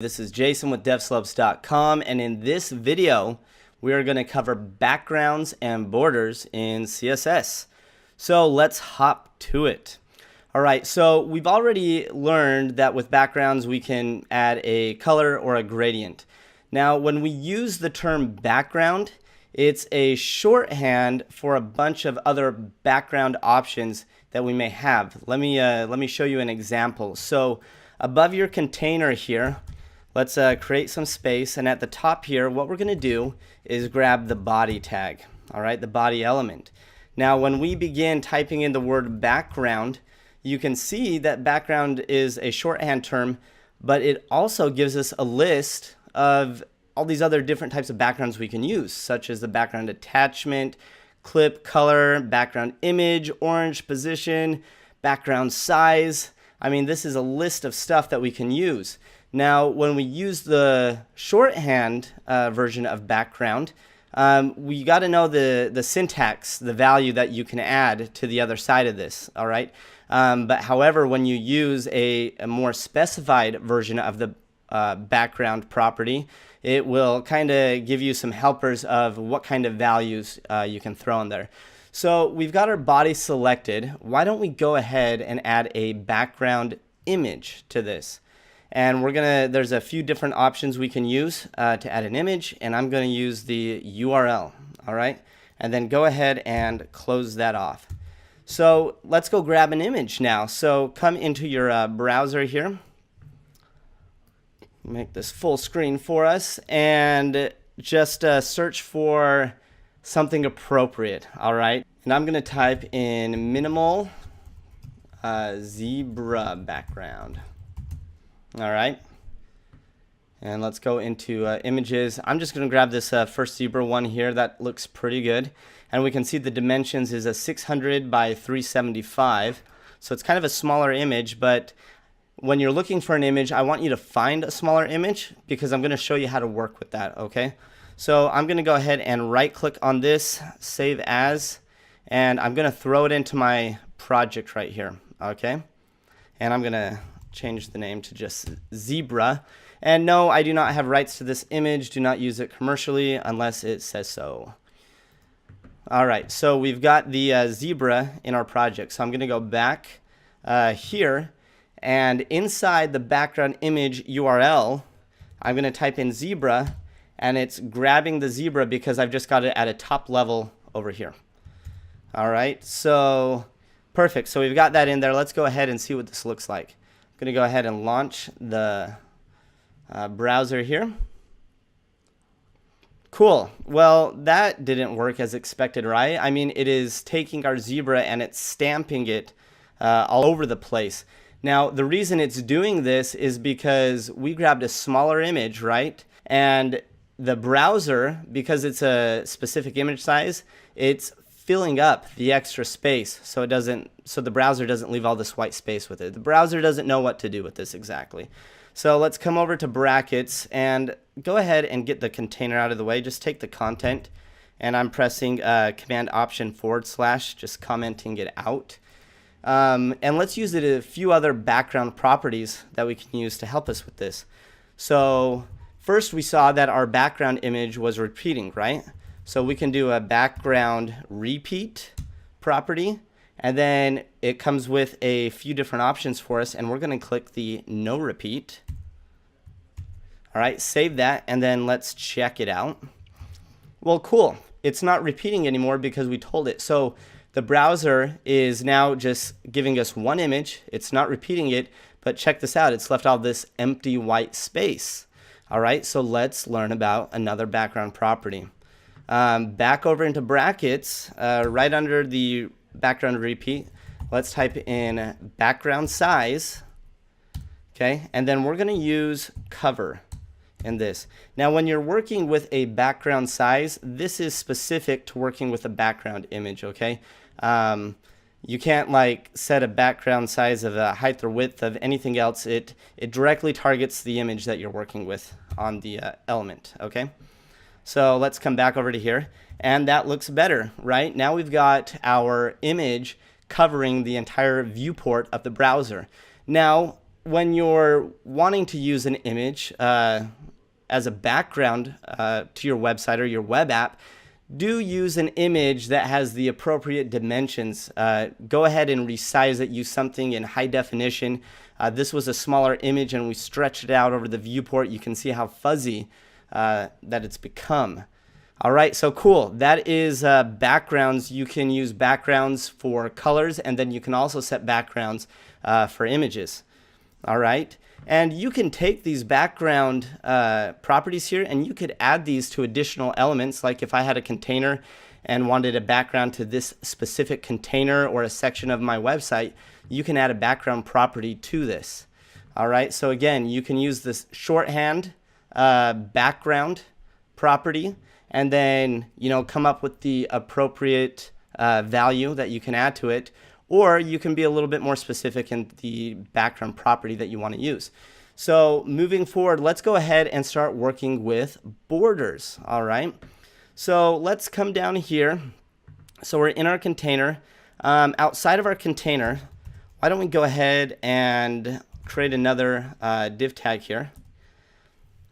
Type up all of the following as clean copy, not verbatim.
This is Jason with devslopes.com, and in this video we are going to cover backgrounds and borders in CSS. So let's hop to it. Alright, so we've already learned that with backgrounds we can add a color or a gradient. Now when we use the term background, it's a shorthand for a bunch of other background options that we may have. Let me show you an example. So above your container here, let's create some space, and at the top here what we're going to do is grab the body tag, alright, the body element. Now when we begin typing in the word background, you can see that background is a shorthand term, but it also gives us a list of all these other different types of backgrounds we can use, such as the background attachment, clip, color, background image, orange position, background size. I mean, this is a list of stuff that we can use. Now, when we use the shorthand version of background, we got to know the syntax, the value that you can add to the other side of this, all right? But however, when you use a more specified version of the background property, it will kind of give you some helpers of what kind of values you can throw in there. So we've got our body selected. Why don't we go ahead and add a background image to this? And there's a few different options we can use to add an image, and I'm going to use the URL, all right? And then go ahead and close that off. So let's go grab an image now. So come into your browser here, make this full screen for us, and just search for something appropriate, all right? And I'm going to type in minimal zebra background. All right, and let's go into images. I'm just going to grab this first zebra one here. That looks pretty good, and we can see the dimensions is a 600 by 375, so it's kind of a smaller image. But when you're looking for an image, I want you to find a smaller image because I'm going to show you how to work with that. Okay, so I'm going to go ahead and right click on this, save as, and I'm going to throw it into my project right here. Okay, and I'm going to change the name to just zebra. And no, I do not have rights to this image. Do not use it commercially unless it says so. Alright, so we've got the zebra in our project. So I'm going to go back here, and inside the background image URL, I'm going to type in zebra, and it's grabbing the zebra because I've just got it at a top level over here. Alright, so perfect. So we've got that in there. Let's go ahead and see what this looks like. I'm going to go ahead and launch the browser here. Cool. Well, that didn't work as expected, right? I mean, it is taking our zebra and it's stamping it all over the place. Now, the reason it's doing this is because we grabbed a smaller image, right? And the browser, because it's a specific image size, it's filling up the extra space so the browser doesn't leave all this white space with it. The browser doesn't know what to do with this exactly. So let's come over to brackets and go ahead and get the container out of the way. Just take the content, and I'm pressing Command Option /, just commenting it out. And let's use a few other background properties that we can use to help us with this. So first we saw that our background image was repeating, right? So we can do a background repeat property, and then it comes with a few different options for us, and we're going to click the no repeat. All right, save that, and then let's check it out. Well, cool. It's not repeating anymore because we told it. So the browser is now just giving us one image. It's not repeating it, but check this out. It's left all this empty white space. All right, so let's learn about another background property. Back over into brackets, right under the background repeat, let's type in background size, okay, and then we're going to use cover in this. Now when you're working with a background size, this is specific to working with a background image, okay? You can't like set a background size of a height or width of anything else. It directly targets the image that you're working with on the element, okay? So let's come back over to here, and that looks better, right? Now we've got our image covering the entire viewport of the browser. Now, when you're wanting to use an image as a background to your website or your web app, do use an image that has the appropriate dimensions. Go ahead and resize it. Use something in high definition. This was a smaller image and we stretched it out over the viewport. You can see how fuzzy that it's become. All right, so cool. That is backgrounds. You can use backgrounds for colors, and then you can also set backgrounds for images. All right, and you can take these background properties here and you could add these to additional elements. Like if I had a container and wanted a background to this specific container or a section of my website, you can add a background property to this. All right, so again, you can use this shorthand background property and then come up with the appropriate value that you can add to it. Or you can be a little bit more specific in the background property that you want to use. So moving forward, let's go ahead and start working with borders. All right. So let's come down here. So we're in our container. Outside of our container, why don't we go ahead and create another div tag here.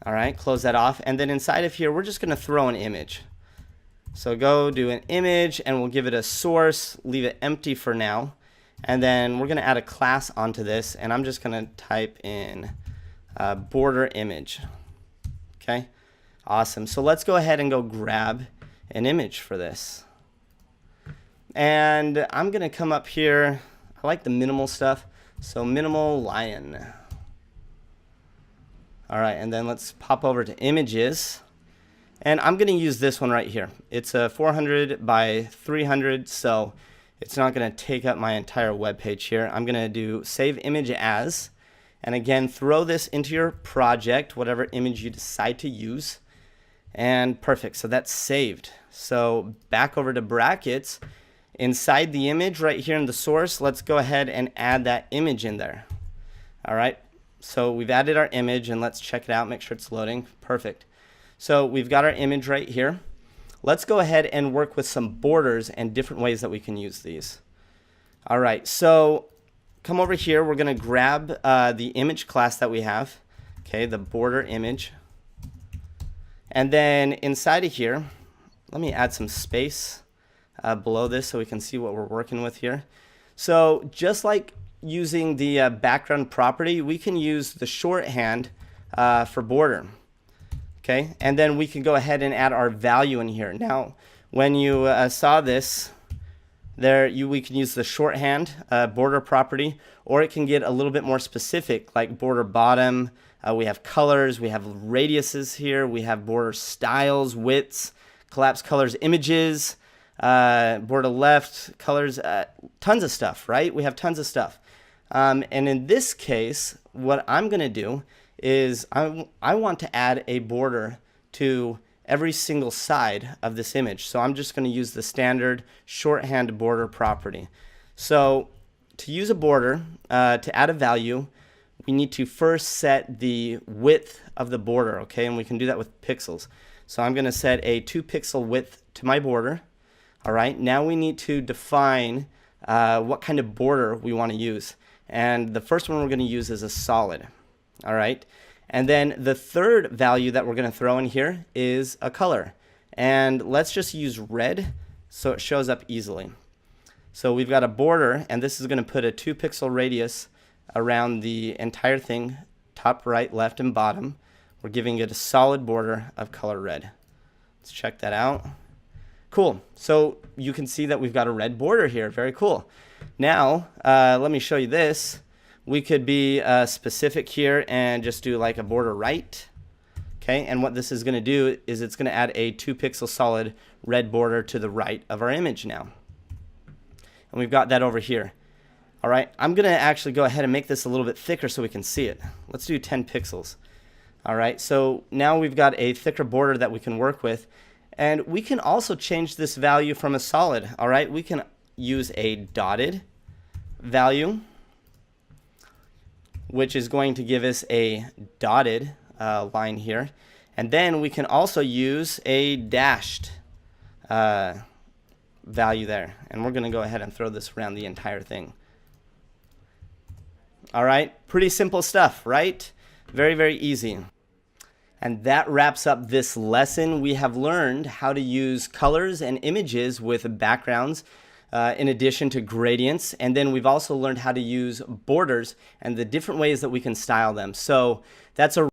All right, close that off. And then inside of here, we're just going to throw an image. So go do an image and we'll give it a source, leave it empty for now. And then we're going to add a class onto this. And I'm just going to type in border image. Okay, awesome. So let's go ahead and go grab an image for this. And I'm going to come up here. I like the minimal stuff. So minimal lion. All right, and then let's pop over to images. And I'm going to use this one right here. It's a 400 by 300, so it's not going to take up my entire web page here. I'm going to do save image as, and again, throw this into your project, whatever image you decide to use. And perfect, so that's saved. So back over to brackets. Inside the image right here in the source, let's go ahead and add that image in there. All right, so we've added our image and let's check it out, make sure it's loading. Perfect. So we've got our image right here. Let's go ahead and work with some borders and different ways that we can use these. All right, so come over here. We're going to grab the image class that we have, okay, the border image. And then inside of here, let me add some space below this so we can see what we're working with here. So just like using the background property, we can use the shorthand for border. Okay, and then we can go ahead and add our value in here. Now, when you saw this, we can use the shorthand border property, or it can get a little bit more specific, like border bottom. We have colors, we have radiuses here, we have border styles, widths, collapse colors, images, border left, colors, tons of stuff, right? We have tons of stuff. And in this case, what I'm going to do is I want to add a border to every single side of this image. So I'm just going to use the standard shorthand border property. So to use a border, to add a value, we need to first set the width of the border, okay? And we can do that with pixels. So I'm going to set a 2 pixel width to my border. All right, now we need to define what kind of border we want to use. And the first one we're going to use is a solid. All right, and then the third value that we're going to throw in here is a color. And let's just use red so it shows up easily. So we've got a border, and this is going to put a 2 pixel radius around the entire thing, top, right, left, and bottom. We're giving it a solid border of color red. Let's check that out. Cool. So you can see that we've got a red border here. Very cool. Now, let me show you this. We could be specific here and just do like a border right. Okay, and what this is going to do is it's going to add a 2 pixel solid red border to the right of our image now. And we've got that over here. All right, I'm going to actually go ahead and make this a little bit thicker so we can see it. Let's do 10 pixels. All right, so now we've got a thicker border that we can work with. And we can also change this value from a solid. All right, we can use a dotted value, which is going to give us a dotted line here. And then we can also use a dashed value there. And we're going to go ahead and throw this around the entire thing. All right, pretty simple stuff, right? Very, very easy. And that wraps up this lesson. We have learned how to use colors and images with backgrounds in addition to gradients. And then we've also learned how to use borders and the different ways that we can style them. So that's a